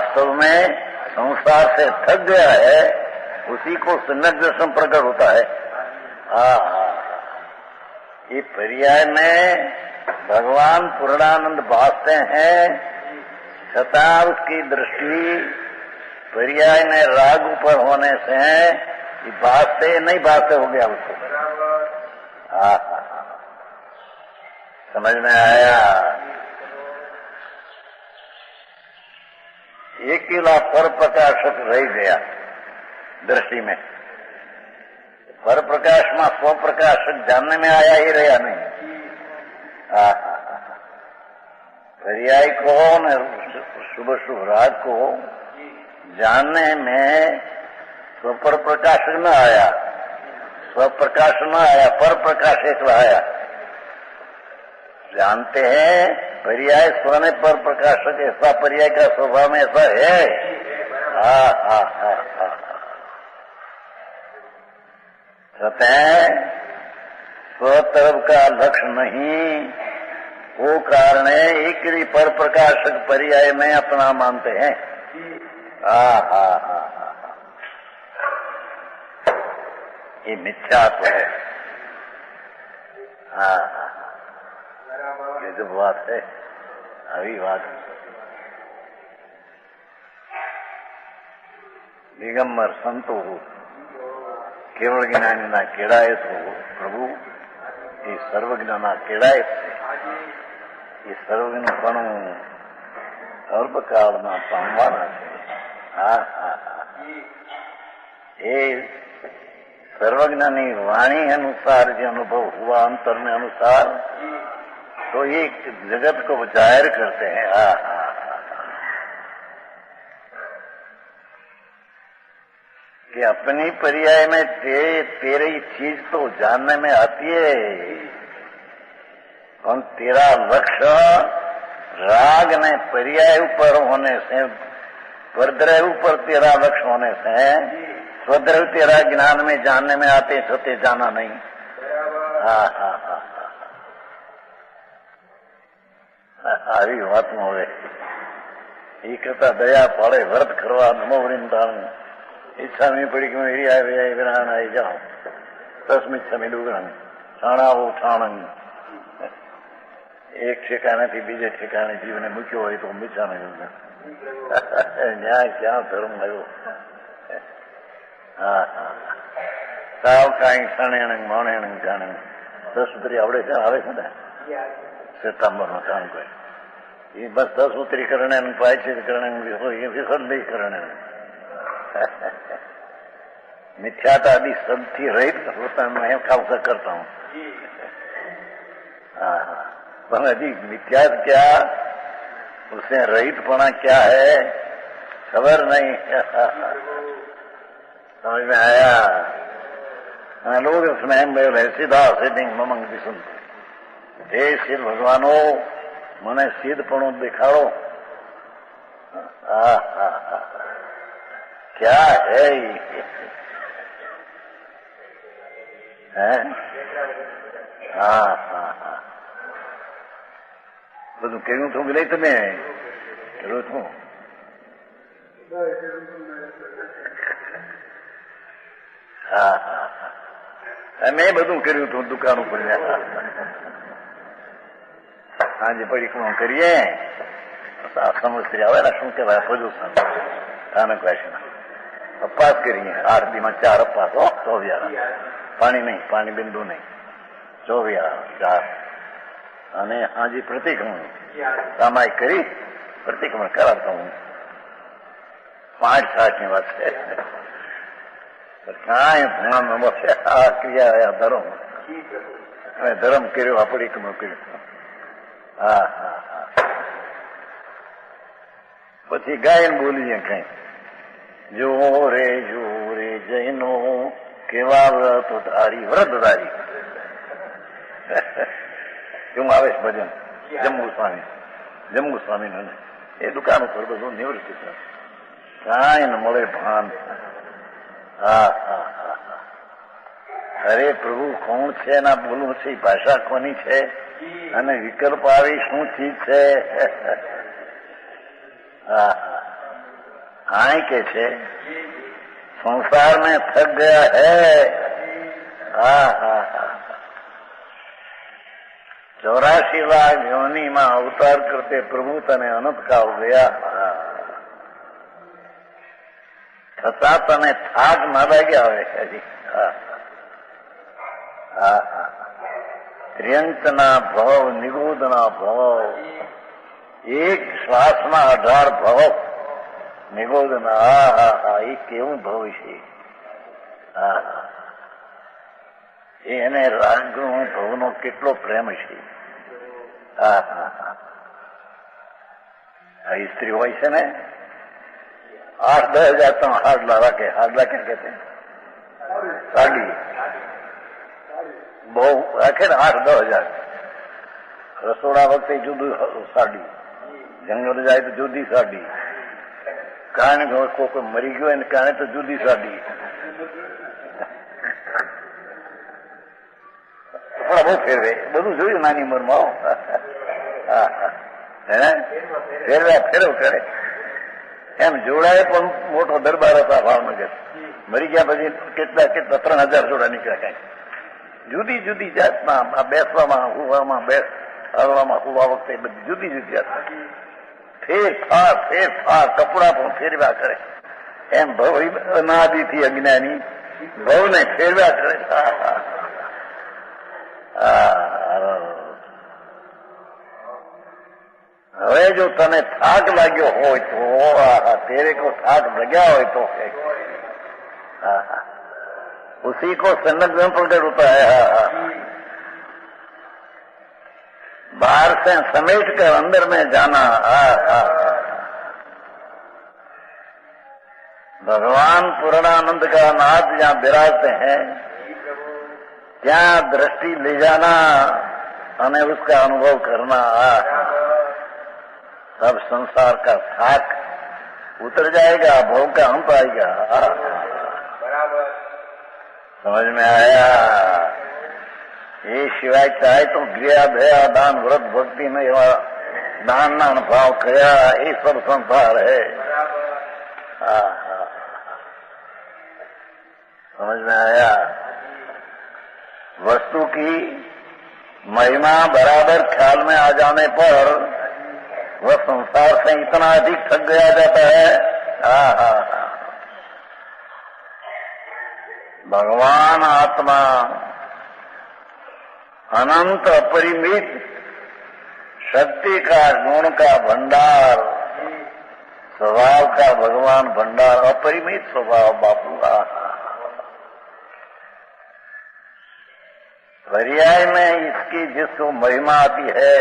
वास्तव में संसार से थक गया है, उसी को सम्यक दर्शन प्रकट होता है। ये पर्याय में भगवान पूर्णानंद भासते हैं, छता उसकी दृष्टि पर्याय में राग ऊपर होने से ये भासते नहीं भासते हो गया उसको। समझ में आया? एकेला पर प्रकाशक रह गया दृष्टि में। पर प्रकाश में स्व प्रकाशक जानने में आया ही रहा नहीं। पर्याय को न शुभ शुभ राग को जानने में स्व प्रकाशक न आया, स्व प्रकाश न आया, पर प्रकाश एक आया। जानते हैं पर्याय स्वने पर प्रकाशक, ऐसा पर्याय का स्वभाव में ऐसा है। सतह स्वतरफ का लक्ष्य नहीं, वो कारण है एक ही पर प्रकाशक पर्याय में अपना मानते हैं। ये मिथ्यात्व है। ये जो बात है अभी बात दिगंबर संतो केवल ज्ञानी ना केड़ाए तो प्रभु ये सर्वज्ञ ना केड़ाए थे। ये सर्वज्ञ पण सर्वकाल में पामवाना है। ये सर्वज्ञानी वाणी अनुसार जो अनुभव हुआ अंतर में अनुसार, तो ये जगत को जाहिर करते हैं। कि अपनी पर्याय में तेरी चीज तो जानने में आती है, और तेरा लक्ष्य राग ने पर्याय ऊपर होने से, परद्रय ऊपर तेरा लक्ष्य होने से स्वद्रव तेरा ज्ञान में जानने में आते सोते जाना नहीं। આવી વાત નો હવે એ કરતા દયા પાડે વ્રત કરવા નમો વૃંદાવન ઈચ્છા નહીં પડી કે મેરી આવે વિરાણ આવી જાઓ તસ્મિચ્છામિ ડુગણ છાણાવો ઠાણંગ એક ઠેકાણેથી બીજે ઠેકાણે જીવને મૂક્યો હોય તો મીઠાને ન્યાય ક્યાં ધર્મ આવ્યો? સાવ કાંઈ ક્ષણેણ મોણેણ જાણે દસ ઉતરી આવડે છે, આવે છે ને સિતંબરનો કામ કરે એ બસ 10 ઉતરી કરણે પાછી કરણે વિસર્જન मिथ्याता आदि सबથી रहित होता है। मैं खासा करता हूँ। पर अजी मिथ्या क्या, उससे रहितपना क्या है खबर नहीं। समझ में आया? लोग स्नेह में सीधा सिद्धिंग ममंग दिसुन हे सिद्ध भगवानो મને સિદ્ધપણું દેખાડો। क्या है ये? બધું કેવું થયું કે નહીં? તમે કર્યું છું? મેં બધું કર્યું હતું દુકાન ઉપર। સાંજે પરિક્રમા કરીએ, સમસ્યા આવે ને, શું કહેવાય પ્રદૂષણ સ્થાનક વાસીના અપાસ કરીએ। આરતીમાં 4 અપાસ હો, 24 પાણી નહીં, પાણી બિંદુ નહીં, 24 4 અને હાજી પ્રતિક્રમણ સામાયિક કરી પ્રતિક્રમણ કરાવતા હું। 5-7 ની વાત છે। કાંઈ ભણવાનું છે આ ક્રિયા ધર્મ, અમે ધર્મ કર્યો, આ પરિક્રમણ કર્યું। પછી ગાયન બોલીએ કઈ જો રે જૈનો કેવા વ્રત ધારી, વ્રતધારી કેવું આવે છે ભજન જમ્મુ સ્વામી ને એ દુકાન ઉપર બધું નિવૃત્તિ છે, કાંઈ ન મળે ભાન। અરે પ્રભુ કોણ છે, ના બોલવું છે, ભાષા કોની છે, અને વિકલ્પ આવી શું ચીજ છે? आए के छे संसार में थक गया है। हा हा हा 84 लाख योनि में अवतार करते प्रभु तने अनंत का हो गया। छता तने थाक न लाग्या होवे हजी। त्र्यंचना भव निगोदना भव एक श्वास में 18 भव निगोदना। ये केवू भविष्य એને રાગનું ભવનો કેટલો પ્રેમ છે। આ સ્ત્રી હોય છે ને 8-10 હજાર તો હાડલા રાખે। હાડલા ક્યાં કહેते સાડી બહુ રાખે ને 8-10 હજાર। રસોડા વખતે જુદી સાડી, જંગલ જાય તો જુદી સાડી, કારણે કોઈ મરી ગયો એને કારણે તો જુદી સાડી। બહુ ફેરવે બધું જોયું નાની ઉંમરમાં। ફેરવ કરે એમ જોડાએ પણ મોટો દરબાર હતા ભાવનગર। મરી ગયા પછી કેટલા 3000 જોડા નીકળ્યા। કઈ જુદી જુદી જાતના બેસવામાં હુવામાં હળવામાં હુવા વખતે બધી જુદી જુદી જાત ફેરફાર કપડા પણ ફેરવ્યા કરે। એમ ભવ અનાદિથી અજ્ઞાની ભવને ફેરવ્યા કરે। હવે જો તને થાક લાગ્યો હોય તો તેરે को થાક लगा हो तो उसी को सन्नत में प्रकट होता है। बाहर से समेट कर अंदर में जाना। भगवान पूर्णानंद का नाथ जहाँ विराजते हैं क्या दृष्टि ले जाना और उसका अनुभव करना। तब संसार का थाक उतर जाएगा, भव का अंत आएगा। समझ में आया? ये सिवाय चाहे तो क्रिया दया दान व्रत भक्ति में दान ना भाव कया ये सब संसार है। समझ में आया? वस्तु की महिमा बराबर ख्याल में आ जाने पर वह संसार से इतना अधिक थक गया जाता है। भगवान आत्मा अनंत अपरिमित शक्ति का गुण का भंडार, स्वभाव का भगवान भंडार, अपरिमित स्वभाव बापू। पर्याय में इसकी जिसको महिमा आती है।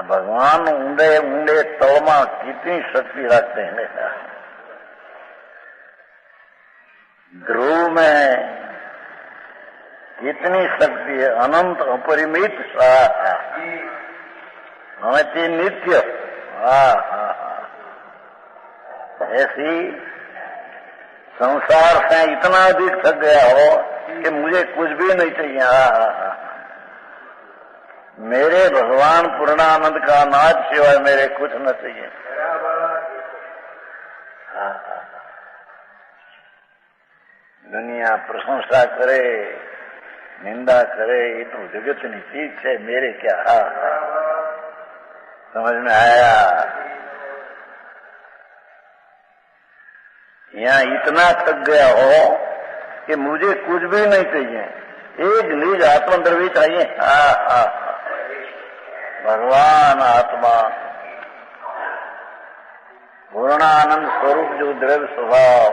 भगवान ऊंडे ऊंडे तलमा कितनी शक्ति रखते हैं। ध्रुव में कितनी शक्ति है, अनंत अपरिमित हमें तीन नित्य। ऐसी संसार से इतना अधिक थक गया हो कि मुझे कुछ भी नहीं चाहिए। मेरे भगवान पूर्णानंद का नाथ सिवाय मेरे कुछ न चाहिए। दुनिया प्रशंसा करे निंदा करे ये तो जगतनी चीज है, मेरे क्या। समझ में आया? यहाँ इतना थक गया हो कि मुझे कुछ भी नहीं चाहिए, एक निज आत्मद्रव्य चाहिए। भगवान आत्मा पूर्णानंद स्वरूप जो द्रव्य स्वभाव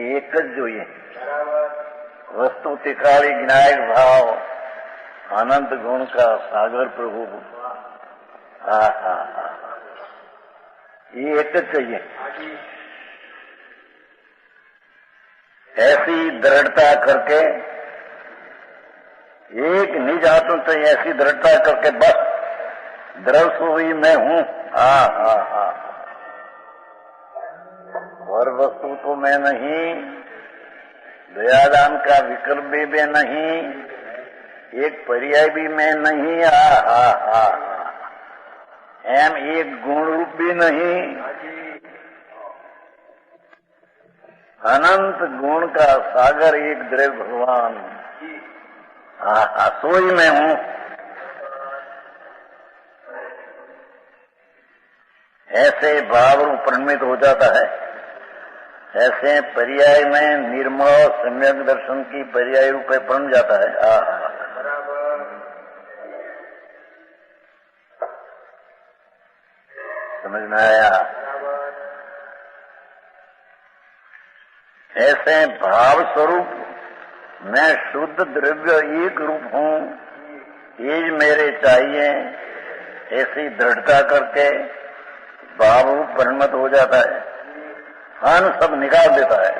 एक ज જોઈએ। वस्तु तिकाड़ी विनायक भाव अनंत गुण का सागर प्रभु। ये एक ज चाहिए। ऐसी दृढ़ता करके एक निज आत्म चाहिए, ऐसी दृढ़ता करके बस द्रव हुई मैं हूं। और वस्तु तो मैं नहीं, दयादान का विकल्प भी मैं नहीं, एक पर्याय भी मैं नहीं, एम एक गुण रूप भी नहीं, अनंत गुण का सागर एक द्रव्य भगवान, सोई मैं हूं। ऐसे भाव रूप परिणमित हो जाता है। ऐसे पर्याय में निर्मल सम्यक दर्शन की पर्याय रूप में बन जाता है। समझ में आया? ऐसे भाव स्वरूप मैं शुद्ध द्रव्य एक रूप हूं, ये मेरे चाहिए, ऐसी दृढ़ता करके भाव रूप परिणत हो जाता है। हन सब निकाल देता है।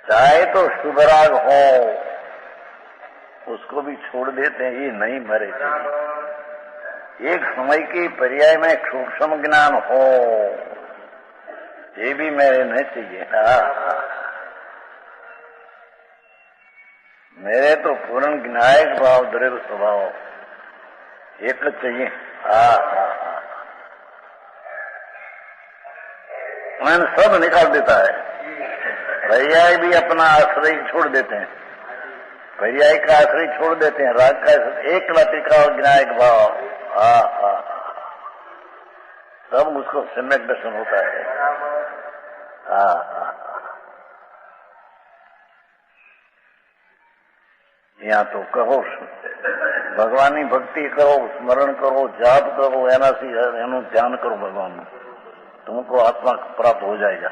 चाहे तो शुभ राग हो, उसको भी छोड़ देते हैं, ये नहीं मरे चाहिए। एक समय की पर्याय में सूक्ष्म ज्ञान हो, ये भी मेरे नहीं चाहिए। मेरे तो पूर्ण ज्ञायक भाव द्रव्य स्वभाव एक चाहिए। मन सब निकाल देता है। पर्याय भी अपना आश्रय छोड़ देते हैं, पर्याय का आश्रय छोड़ देते हैं, राग का एक लतिका और ज्ञायक भाव, तब उसको सम्यक दर्शन होता है। यहाँ तो कहो भगवानी भक्ति करो, स्मरण करो, जाप करो, एनासी एनु ध्यान करो भगवान, तुमको आत्मा प्राप्त हो जाएगा।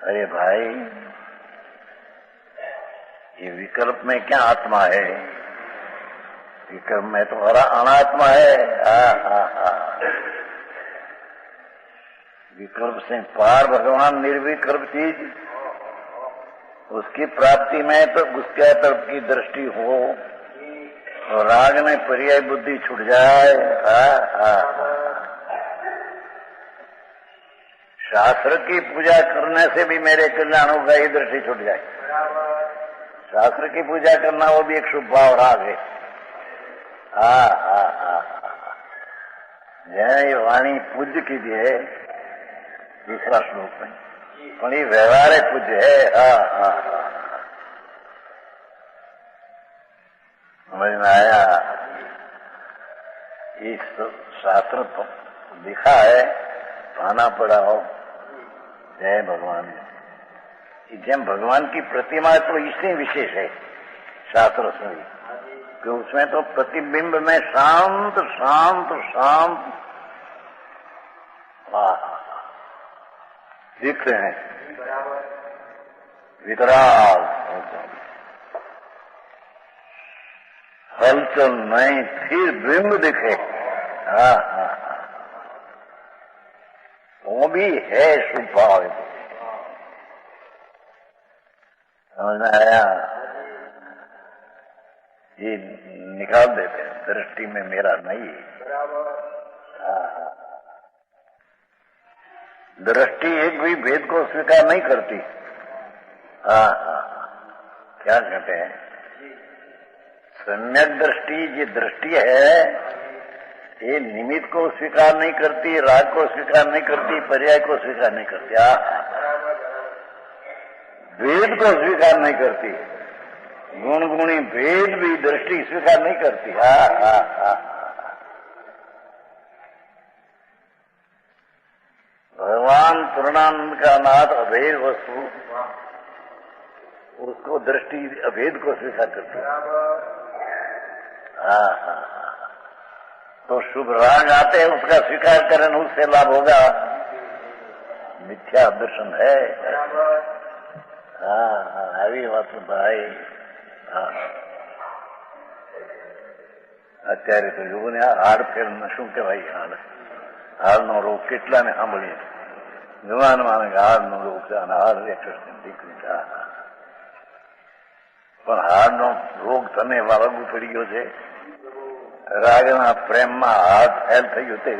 अरे भाई, ये विकल्प में क्या आत्मा है? विकल्प में तो हरा अनात्मा है। विकल्प से पार भगवान निर्विकल्प चीज, उसकी प्राप्ति में तो उसके तरफ की दृष्टि हो और राग में पर्याय बुद्धि छूट जाए। शास्त्र की पूजा करने से भी मेरे कल्याण होगा, ये दृष्टि छूट जाए। शास्त्र की पूजा करना वो भी एक शुभ भाव राग है। जय वाणी पूज्य कीजिए, दूसरा श्लोक में, पण ये व्यवहार पूज्य है। समझ में आया? इस शास्त्र तो लिखा है, पाना पड़ा हो। जय भगवान। जब भगवान की प्रतिमा तो इसलिए विशेष है शास्त्र से, कि उसमें तो प्रतिबिंब में शांत शांत शांत दिखते हैं, वितराग हलचल नहीं, फिर बिंब दिखे। वो भी है शुभ भाव। समझ में आया? ये निकाल देते हैं, दृष्टि में मेरा नहीं है। दृष्टि एक भी भेद को स्वीकार नहीं करती। क्या कहते हैं? सम्यक दृष्टि, ये दृष्टि है, ये निमित्त को स्वीकार नहीं करती, राग को स्वीकार नहीं करती, पर्याय को स्वीकार नहीं करती, भेद को स्वीकार नहीं करती, गुण गुणी भेद भी दृष्टि स्वीकार नहीं करती। भगवान पूर्णानंद का नाथ अभेद वस्तु, उसको दृष्टि अभेद को स्वीकार करती है। तो शुभ राग आते हैं, उसका स्वीकार करें, उससे लाभ होगा, मिथ्या दर्शन है। આવી વાત ભાઈ। અત્યારે તો જુઓ ને, આ હાડ ફેરને શું કહેવાય? હાડનો રોગ કેટલાને સાંભળીએ, જુવાન માને હાડનો રોગ છે અને હાડ એક્સરસાઇઝ દીકરી છે, પણ હાડનો રોગ તને વાગુ પડી ગયો છે, રાગના પ્રેમમાં હાથ ફેલ થઈ ગયો તે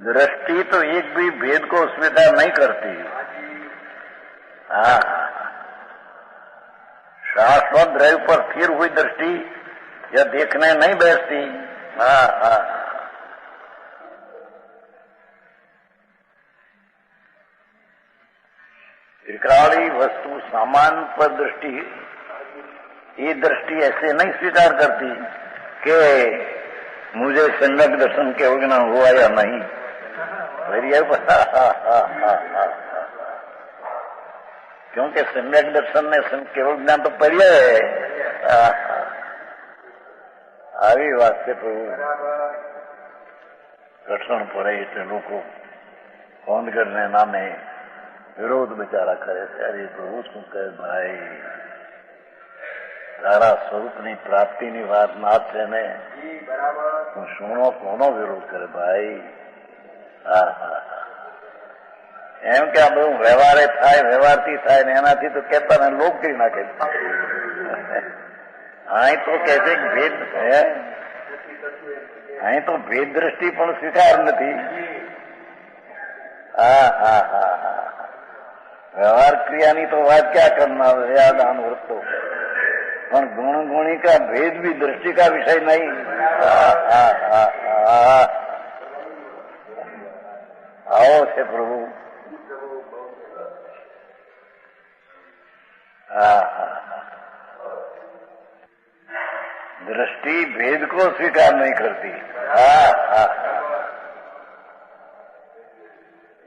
दृष्टि तो एक भी भेद को स्वीकार नहीं करती। हाँ, शाश्वत द्रव्य पर स्थिर हुई दृष्टि या देखने नहीं बैठती। हाँ हाँ, त्रिकाली वस्तु सामान पर दृष्टि, ये दृष्टि ऐसे नहीं स्वीकार करती कि मुझे सम्यक दर्शन के विज्ञान हुआ या नहीं। क्योंकि सम्यक दर्शन ने केवल ज्ञान तो पर्याय है। આવી વાતે પ્રભુ રક્ષણ પડે એટલે લોકો ફોન કરીને નામે વિરોધ બિચારા કરે છે। અરે પ્રભુ શું કહે ભાઈ, તારા સ્વરૂપની પ્રાપ્તિની વાત ના છે ને, હું શુણો કોનો વિરોધ કરે ભાઈ। હા હા, એમ કે આ બધું વ્યવહારે થાય, વ્યવહારથી થાય ને એનાથી તો કહેતા ને લોક કરી નાખે। અહીં તો કહે છે કે ભેદ છે, અહીં તો ભેદ દ્રષ્ટિ પણ સ્વીકાર નથી। હા હા હા હા, व्यवहार क्रियानी तो बात क्या करना, व्यादान वृत्तो, पर गुण गुणी का भेद भी दृष्टि का विषय नहीं। आओ से प्रभु। दृष्टि भेद को स्वीकार नहीं करती।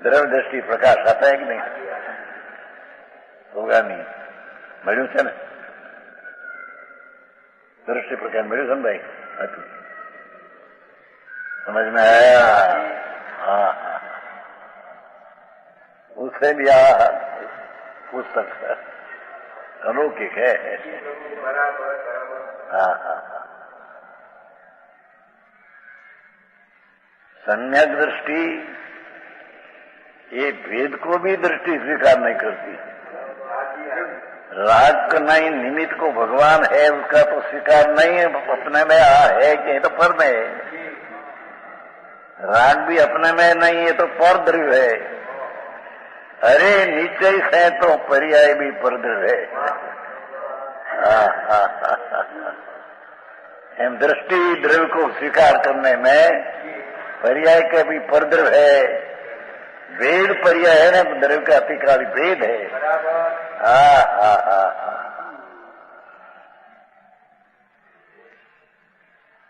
द्रव्य दृष्टि प्रकाश आता है कि नहीं? होगा नहीं, મળ્યું છે ને दृष्टि प्रकाश મળ્યું છે ને भाई? समझ में आया? हाँ हाँ, उससे भी पुस्तक अलौकिक है। हाँ हाँ, सम्यक दृष्टि ये भेद को भी दृष्टि स्वीकार नहीं करती। राग का नहीं, निमित्त को भगवान है उसका तो स्वीकार नहीं है, अपने में है कि तो पर में है। राग भी अपने में नहीं है तो पर द्रव्य है। अरे निश्चय है तो पर्याय भी पर द्रव्य है। एम दृष्टि द्रव्य को स्वीकार करने में पर्याय का भी पर द्रव्य है। भेद पर्याय है ना, द्रव्य का अतिकाली भेद है। हाँ हाँ हाँ हाँ,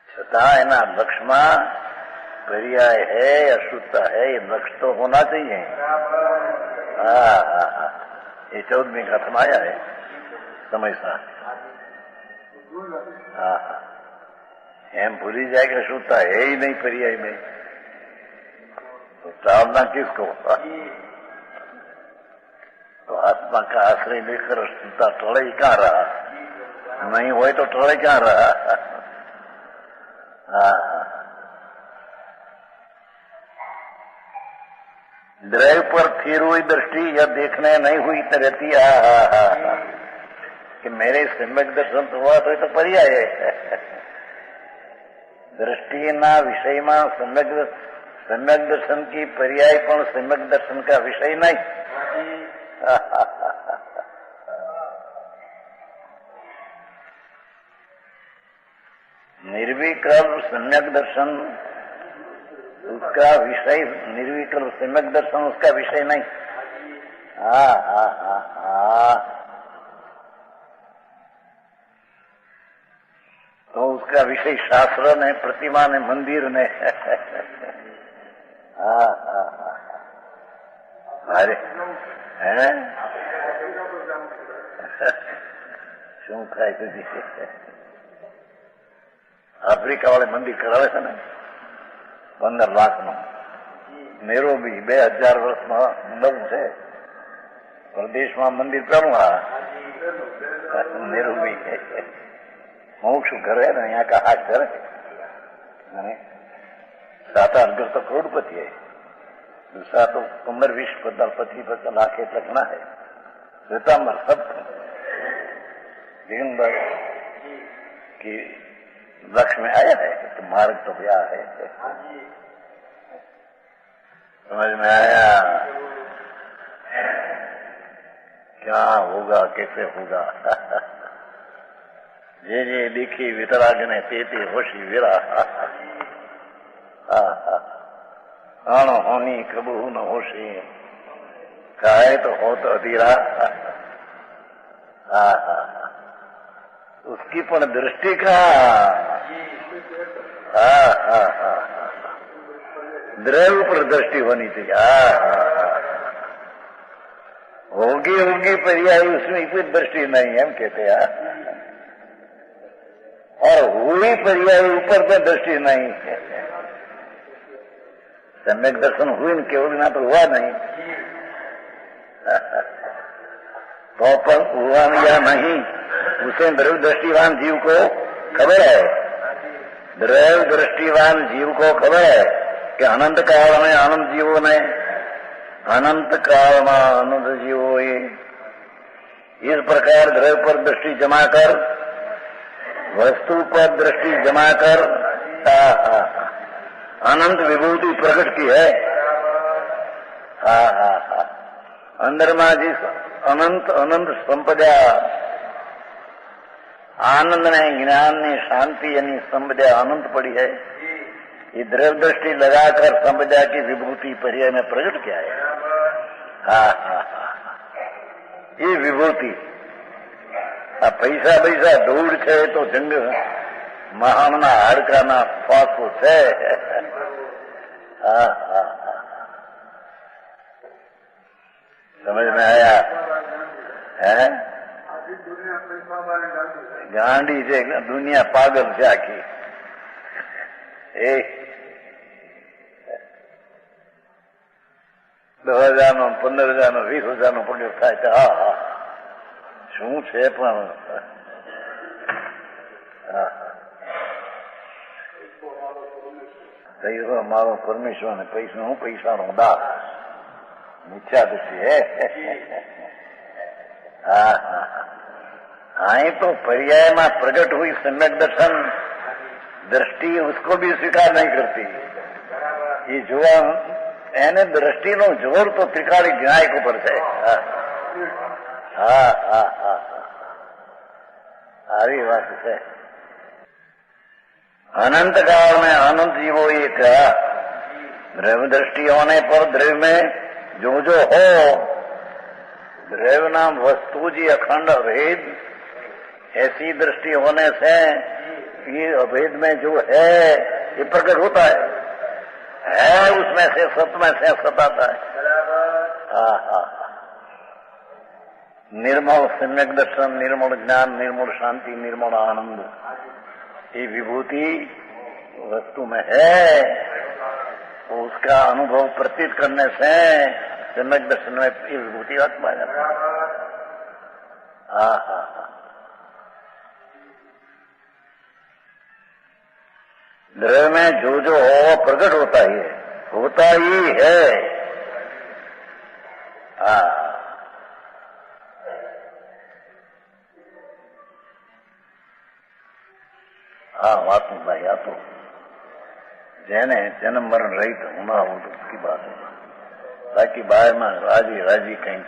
छता है ना लक्ष्य में पर्याय है, अशुद्धता है, ये लक्ष्य तो होना चाहिए। हाँ हाँ हाँ, ये 14वीं कथा में आया है समय सा। हाँ हाँ, एम भूली जाए कि अशुद्धता है ही नहीं पर्याय में, तो सावधान किसको? तो आत्मा का आश्रय लेकर अशुद्धता टोले ही कहाँ रहा? नहीं हुए तो टोले क्या रहा? हाँ, द्रव्य पर स्थिर हुई दृष्टि या देखने नहीं हुई तो रहती। कि मेरे सम्यक दर्शन तो हुआ तो पर्याय है। दृष्टि ना विषय में सम्यक दर्शन की पर्याय पण सम्यक दर्शन का विषय नहीं। निर्विकल्प सम्यक दर्शन उसका विषय, निर्विकल्प सम्यक दर्शन उसका विषय नहीं। हाँ हाँ हाँ हाँ, तो उसका विषय शास्त्र ने, प्रतिमा ने, मंदिर ने। हाँ हाँ हाँ, अरे हैं શું થાય છે? આફ્રિકા વાળે મંદિર કરાવે છે ને 15 લાખનું, નેરોબી 2000 વર્ષમાં નવું છે, પ્રદેશમાં મંદિર પેલું। આ નેરોબી મોક્ષ કરે ને, यहाँ का हाथ करे, 7-8 घर तो करोड़पति है, दूसरा तो 15-20 15 लाख लगना है। श्वेतांबर सब दिन भर की लक्ष्य में आया है तो मार्ग तो ब्याह है। समझ में आया? क्या होगा, कैसे होगा? जे जे लिखी वितरागने ते ते होशी विरा। अण होनी कबू न होशी, काहे तो हो तो अधीरा। उसकी पण दृष्टि का द्रव्य पर दृष्टि होनी चाहिए। होगी पर्याय, उसमें कोई दृष्टि नहीं है, हम कहते हैं। और हुई पर्याय ऊपर पर दृष्टि नहीं है। सम्यक दर्शन हुई न केवल ना तो हुआ नहीं, तो पर हुआ या नहीं उसे द्रव्य दृष्टिवान जीव को खबर है। द्रव्य दृष्टिवान जीव को खबर है कि अनंत काल में अनंत जीवों ने, अनंत काल में अनंत जीवो इस प्रकार द्रव्य पर दृष्टि जमा कर, वस्तु पर दृष्टि जमा कर अनंत विभूति प्रकट की है। अंदर में जिस अनंत अनंत संपदा, आनंद ने, ज्ञान ने, शांति यानी संपदा अनंत पड़ी है, ये द्रव्य दृष्टि लगाकर संपदा की विभूति पर्याय में प्रकट किया है। ये विभूति पैसा दौड़ छे तो जंग महामना हाड़काना फांसो छे। समझ में आया है? गांडी से दुनिया पागल से आखी। 10,000 નો 15,000 નો 20,000 નો પગાર થાય તો શું છે પણ કયો મારો પરમેશ્વર ને પૈસા, હું પૈસાનો દાસ, મિથ્યા દૃષ્ટિ है। हाँ तो पर्याय में प्रकट हुई सम्यक दर्शन दृष्टि उसको भी स्वीकार नहीं करती। ये जुआ એને દ્રષ્ટિનો જોર તો ત્રિકાળી જ્ઞાયક ઉપર છે। આવી વાત છે। अनंत काल में अनंत जीवो एक द्रव्य दृष्टि होने पर द्रव्य में जो हो, द्रव्य नाम वस्तु जी अखंड अभेद, ऐसी दृष्टि होने से ये अभेद में जो है ये प्रकट होता है उसमें से सत में से सत आता है। निर्मल सम्यक दर्शन, निर्मल ज्ञान, निर्मल शांति, निर्मल आनंद, ये विभूति वस्तु में है। तो उसका अनुभव प्रतीत करने से सम्यक दर्शन में ये विभूति आत्मा जाता है। द्रव्य में जो जो हो प्रकट होता ही है। बात भाई आ तो जेने जन्म मरण रहित होना हो तो उसकी बात है, बाकी बाहर में राजी कहीं।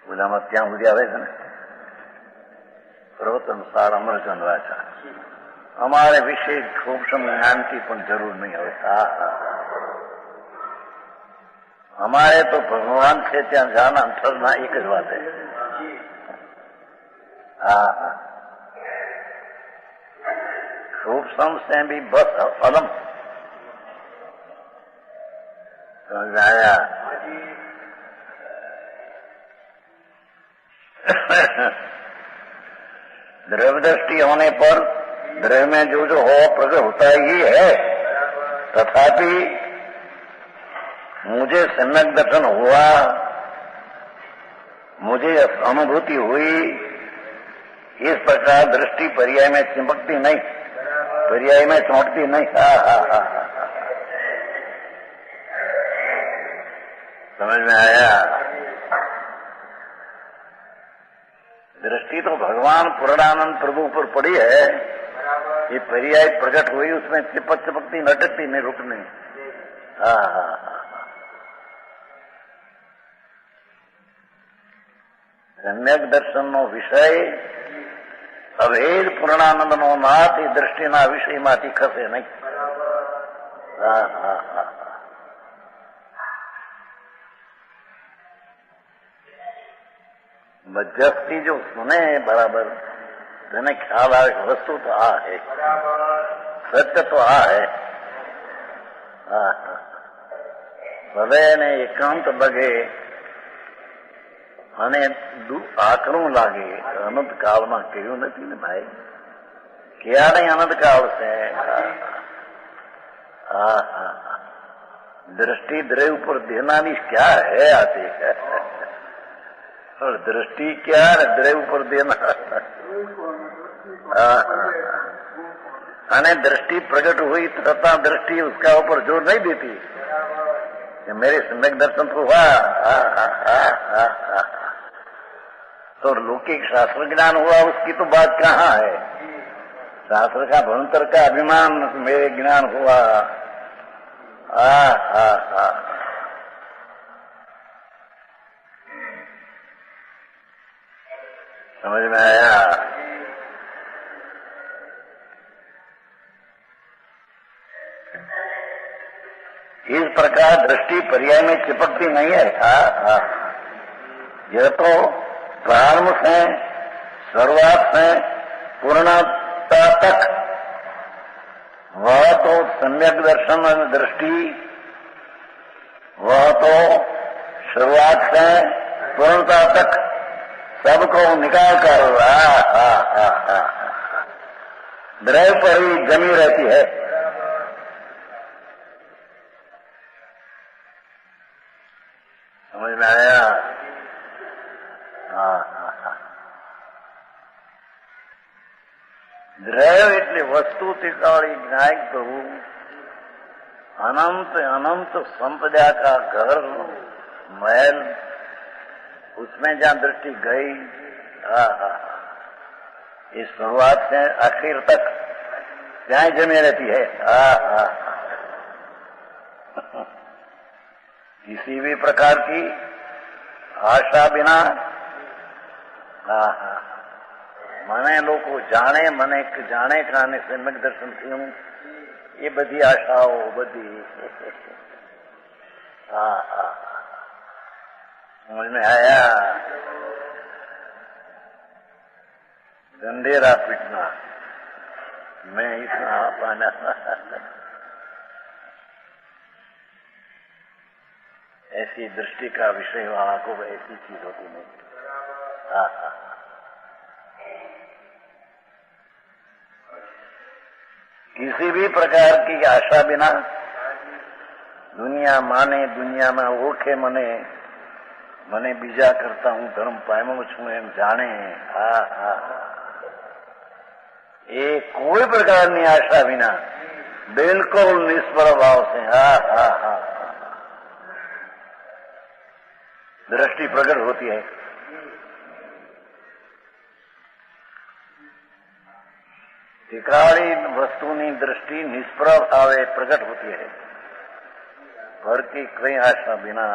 બોલામાં ત્યાં સુધી આવે છે ને પ્રવચન સાર અમરચંદ વાચા અમારે વિશે ખૂબ જ્ઞાનથી પણ જરૂર નહીં હોય। हमारे तो भगवान से ત્યાં जाना ठहरना एक જ बात है। सूक्ष्म से भी बस अलम समझ आया। द्रव्य दृष्टि होने पर द्रव्य में जो जो हो प्रकट होता ही है, तथापि मुझे सम्यक दर्शन हुआ, मुझे अनुभूति हुई, इस प्रकार दृष्टि पर्याय में चिपकती नहीं, पर्याय में चौंकती नहीं। समझ में आया? दृष्टि तो भगवान पूर्णानंद प्रभु पर पड़ी है, ये पर्याय प्रकट हुई, उसमें चिपकती नटकती नहीं रुकने। सम्यक दर्शन नो विषय अभेद पूर्णानंद नो नाथ, दृष्टि ना विषय माती खसे नहीं। मध्यस्थी जो सुने बराबर તેને ખ્યાલ આવે કે વસ્તુ તો આ હે, સત્ય તો આ હે। ભલે એને એકાંત લગે અને આકરું લાગે, અનંત કાળમાં કહ્યું નથી ને ભાઈ, ક્યારે અનંત કાળ છે। दृष्टि द्रव्य पर देना भी क्या है आते है, और दृष्टि क्या है द्रव्य पर देना। અને दृष्टि प्रकट हुई तथा दृष्टि उसका ऊपर जोर नहीं देती कि मेरे सम्यक दर्शन को हुआ। तो लौकिक शास्त्र ज्ञान हुआ उसकी तो बात कहाँ है, शास्त्र का भंतर का अभिमान मेरे ज्ञान हुआ। समझ में आया। इस प्रकार दृष्टि पर्याय में चिपकती नहीं है। यह तो प्रारंभ से शुरुआत से पूर्णता तक वह तो सम्यक दर्शन और दृष्टि, वह तो शुरुआत से पूर्णता तक सबको निकाल कर द्रव्य पर ही जमी रहती है। समझ में आया। દ્રવ્ય એટલે વસ્તુ તિકાળી જ્ઞાયક પ્રભુ अनंत अनंत संपदा का घर महल, उसमें जहां दृष्टि गई, इस शुरुआत से आखिर तक जहां जमे रहती है। किसी भी प्रकार की आशा बिना મને લોકો જાણે, મને જાણે કાને सम्यक दर्शन થયું, ये बधी आशाओं बधी। समझ में आया। गंडेरा पीटना मैं इतना पाना ऐसी दृष्टि का विषय वाला को ऐसी चीज होती नहीं। किसी भी प्रकार की आशा बिना दुनिया माने, दुनिया में ओखे मने मने बीजा करता हूं, धर्म पायमो छू एम जाने। ये कोई प्रकार की आशा बिना बिल्कुल निष्फल भाव से दृष्टि प्रकट होती है। टिकाड़ी वस्तुनी दृष्टि निष्प्रभ भावे प्रकट होती है, पर की कई आशा बिना।